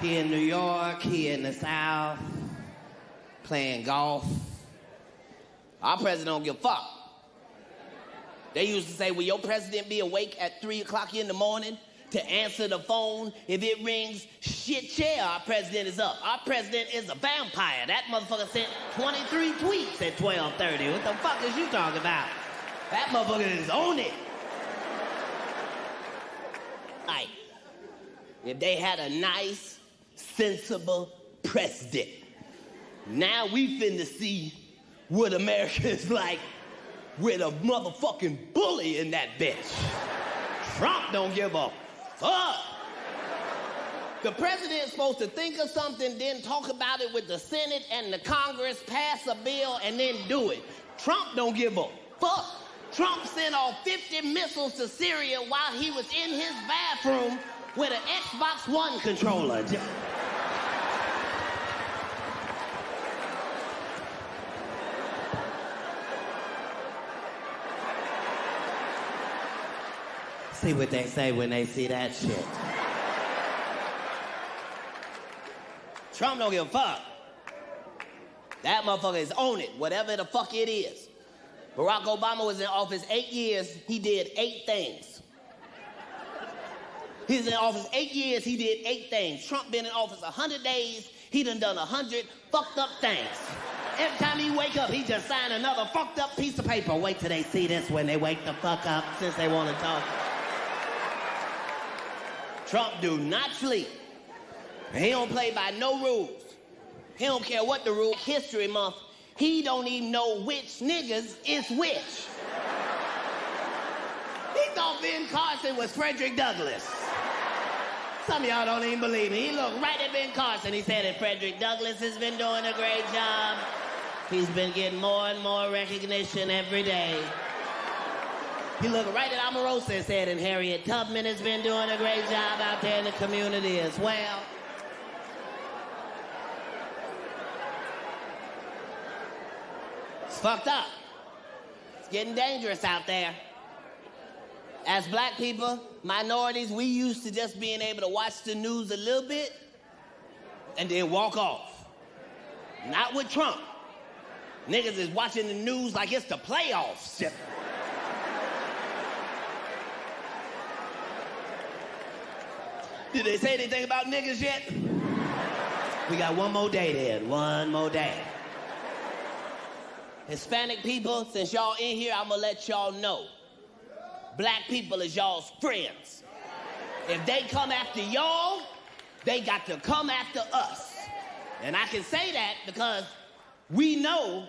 He in New York, he in the South, playing golf. Our president don't give a fuck. They used to say, will your president be awake at 3 o'clock in the morning to answer the phone? If it rings, shit, yeah, our president is up. Our president is a vampire. That motherfucker sent 23 tweets at 12:30. What the fuck is you talking about? That motherfucker is on it. Like, if they had a nice, sensible president, now we finna see what America is like with a motherfucking bully in that bitch. Trump don't give a fuck. The president's supposed to think of something, then talk about it with the Senate and the Congress, pass a bill, and then do it. Trump don't give a fuck. Trump sent off 50 missiles to Syria while he was in his bathroom with an Xbox One controller. See what they say when they see that shit. Trump don't give a fuck. That motherfucker is on it, whatever the fuck it is. Barack Obama was in office 8 years, he did 8 things. He was in office 8 years, he did 8 things. Trump been in office 100 days, he done 100 fucked up things. Every time he wake up, he just signed another fucked up piece of paper. Wait till they see this when they wake the fuck up, since they want to talk. Trump do not sleep. He don't play by no rules. He don't care what the rule. History Month, he don't even know which niggas is which. He thought Ben Carson was Frederick Douglass. Some of y'all don't even believe me. He looked right at Ben Carson. He said that Frederick Douglass has been doing a great job. He's been getting more and more recognition every day. He looked right at Omarosa and said, and Harriet Tubman has been doing a great job out there in the community as well. It's fucked up. It's getting dangerous out there. As black people, minorities, we used to just being able to watch the news a little bit and then walk off. Not with Trump. Niggas is watching the news like it's the playoffs. Did they say anything about niggas yet? We got one more day then, one more day. Hispanic people, since y'all in here, I'm gonna let y'all know. Black people is y'all's friends. If they come after y'all, they got to come after us. And I can say that because we know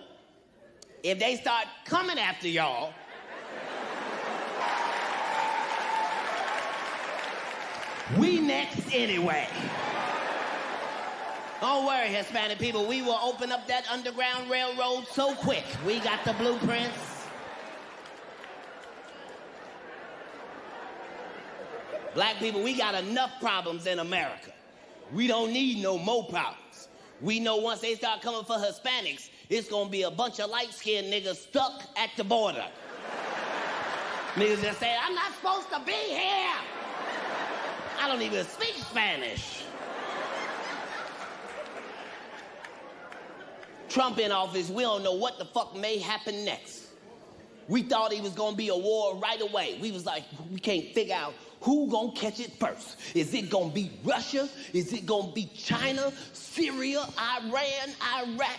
if they start coming after y'all, we next anyway. Don't worry, Hispanic people. We will open up that Underground Railroad so quick. We got the blueprints. Black people, we got enough problems in America. We don't need no more problems. We know once they start coming for Hispanics, it's gonna be a bunch of light-skinned niggas stuck at the border. Niggas just say, I'm not supposed to be here. I don't even speak Spanish. Trump in office, we don't know what the fuck may happen next. We thought he was gonna be a war right away. We was like, we can't figure out who gonna catch it first. Is it gonna be Russia? Is it gonna be China, Syria, Iran, Iraq,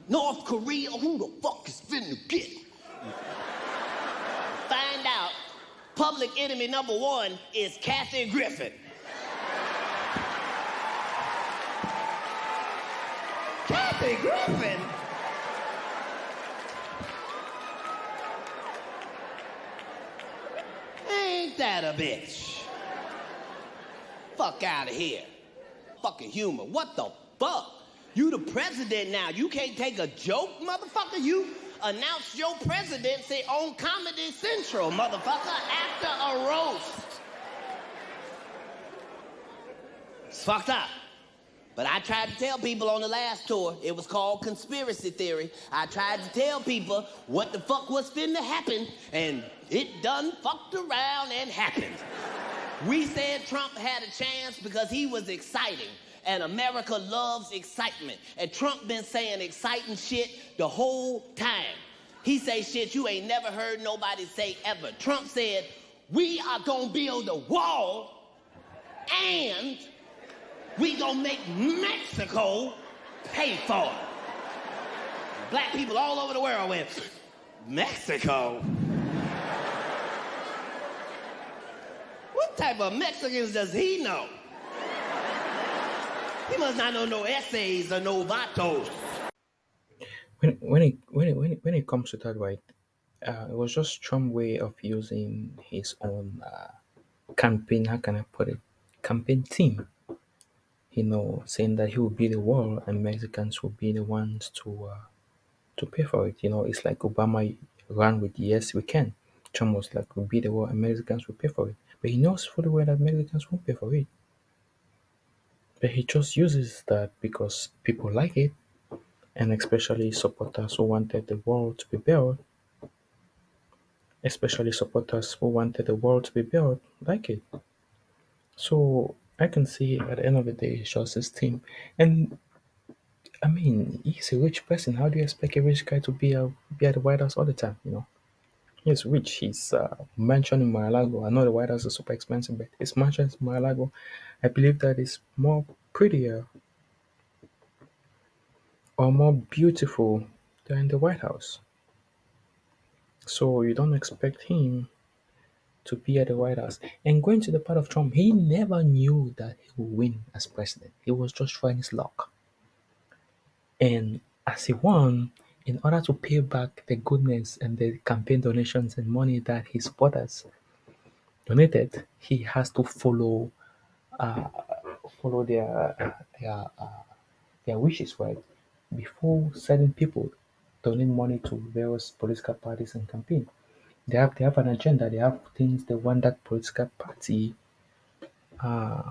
North Korea? Who the fuck is finna get it? Find out, public enemy number 1 is Kathy Griffin. Kathy Griffin? Ain't that a bitch? Fuck out of here. Fucking humor. What the fuck? You the president now. You can't take a joke, motherfucker? You announced your presidency on Comedy Central, motherfucker, after a roast. It's fucked up. But I tried to tell people on the last tour, it was called Conspiracy Theory. I tried to tell people what the fuck was finna happen, and it done fucked around and happened. We said Trump had a chance because he was exciting. And America loves excitement. And Trump been saying exciting shit the whole time. He say shit you ain't never heard nobody say ever. Trump said, we are gonna build a wall and we gonna make Mexico pay for it. Black people all over the world went, Mexico? What type of Mexicans does he know? He must not know no essays or no vatos. When it comes to that, right, it was just Trump's way of using his own campaign. How can I put it? Campaign team. Saying that he will be the wall and Mexicans will be the ones to pay for it. It's like Obama ran with yes we can. Trump was like we'll be the wall and Mexicans will pay for it. But he knows fully well that Mexicans won't pay for it. But he just uses that because people like it, and especially supporters who wanted the world to be built, like it. So I can see at the end of the day, it's just his team. And I mean, he's a rich person. How do you expect a rich guy to be at the White House all the time? He's rich. He's mansion in Mar-a-Lago. I know the White House is super expensive, but his mansion in Mar-a-Lago, I believe that is more prettier or more beautiful than the White House. So you don't expect him to be at the White House. And going to the part of Trump, he never knew that he would win as president. He was just trying his luck. And as he won, in order to pay back the goodness and the campaign donations and money that his supporters donated, he has to uh, follow their wishes, right? Before certain people donate money to various political parties and campaign, they have an agenda. They have things they want that political party uh,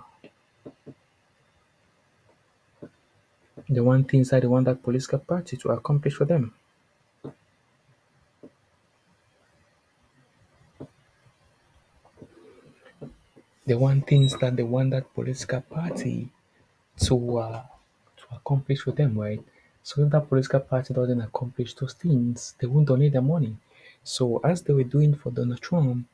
they want that political party to accomplish for them. They want things that they want that political party to accomplish for them, right? So if that political party doesn't accomplish those things, they won't donate their money. So as they were doing for Donald Trump,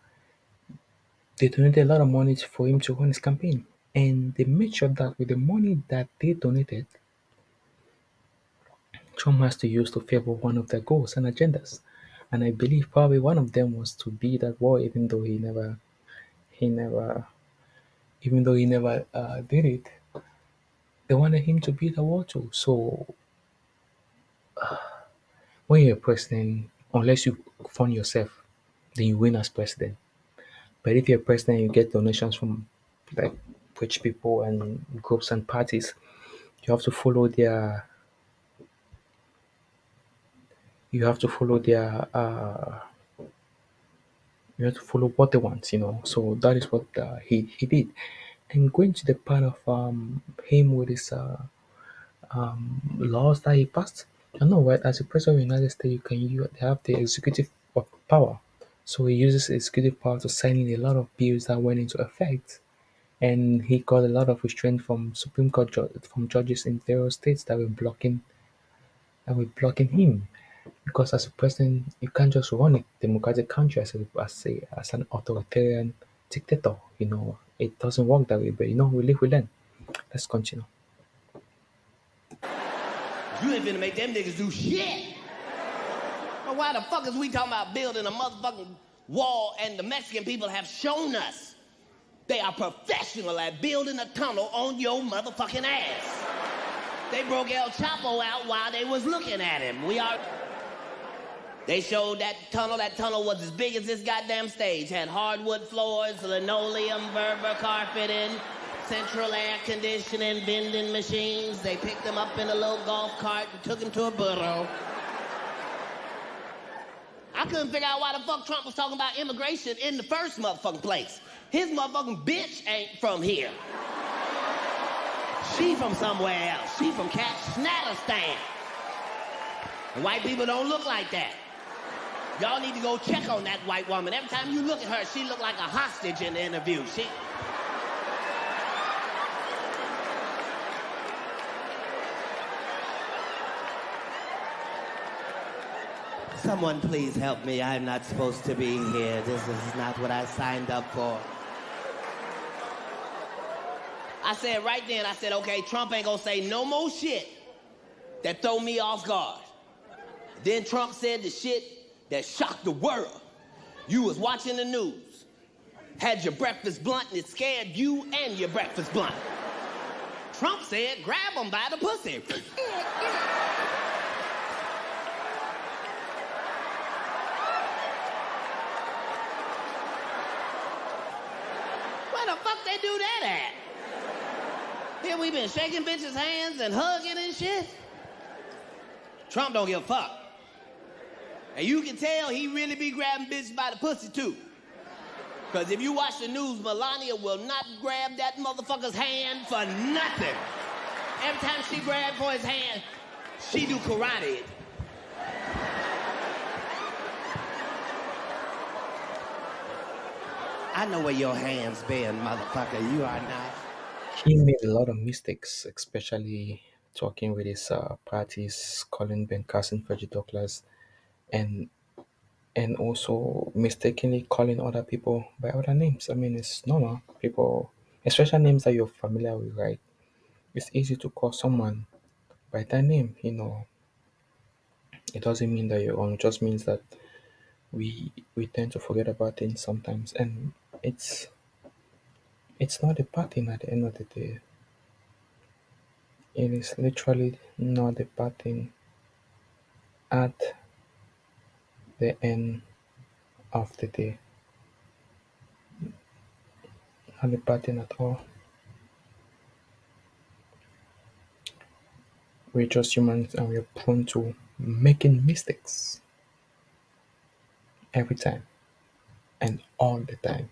they donated a lot of money for him to run his campaign. And they made sure that with the money that they donated, Trump has to use to favor one of their goals and agendas. And I believe probably one of them was to be that war, he never, he never did it. They wanted him to be the war too. So when you're president, unless you fund yourself, then you win as president. But if you're president, you get donations from like rich people and groups and parties. You have to follow their. You have to follow their. You have to follow what they want. So that is what he did. And going to the part of him with his laws that he passed. I know, right? As a president of the United States, you have the executive power. So he uses executive power to sign in a lot of bills that went into effect, and he got a lot of restraint from Supreme Court from judges in various states that were blocking him. Because as a president, you can't just run a democratic country as an authoritarian dictator. It doesn't work that way. But we live with them. Let's continue. You ain't finna make them niggas do shit. But why the fuck is we talking about building a motherfucking wall and the Mexican people have shown us they are professional at building a tunnel on your motherfucking ass. They broke El Chapo out while they was looking at him. They showed that tunnel was as big as this goddamn stage. Had hardwood floors, linoleum, Berber carpeting, central air conditioning, vending machines. They picked them up in a little golf cart and took them to a burro. I couldn't figure out why the fuck Trump was talking about immigration in the first motherfucking place. His motherfucking bitch ain't from here. She from somewhere else. She from Katt Snatterstan. And white people don't look like that. Y'all need to go check on that white woman. Every time you look at her, she look like a hostage in the interview. Someone please help me. I'm not supposed to be here. This is not what I signed up for. I said right then, I said, okay, Trump ain't gonna say no more shit that throw me off guard. Then Trump said the shit that shocked the world. You was watching the news, had your breakfast blunt, and it scared you and your breakfast blunt. Trump said, grab him by the pussy. Where the fuck they do that at? Here we been shaking bitches' hands and hugging and shit. Trump don't give a fuck. And you can tell he really be grabbing bitches by the pussy too. Because if you watch the news, Melania will not grab that motherfucker's hand for nothing. Every time she grabs for his hand, she do karate. I know where your hands been, motherfucker. You are not. He made a lot of mistakes, especially talking with his parties, calling Ben Carson Frederick Douglass, and also mistakenly calling other people by other names. I mean, it's normal. People, especially names that you're familiar with, right? It's easy to call someone by that name. It doesn't mean that you're wrong. It just means that we tend to forget about things sometimes, and it's it's not a bad thing at the end of the day. It is literally not a bad thing at the end of the day. Not a bad thing at all. We're just humans and we're prone to making mistakes every time and all the time.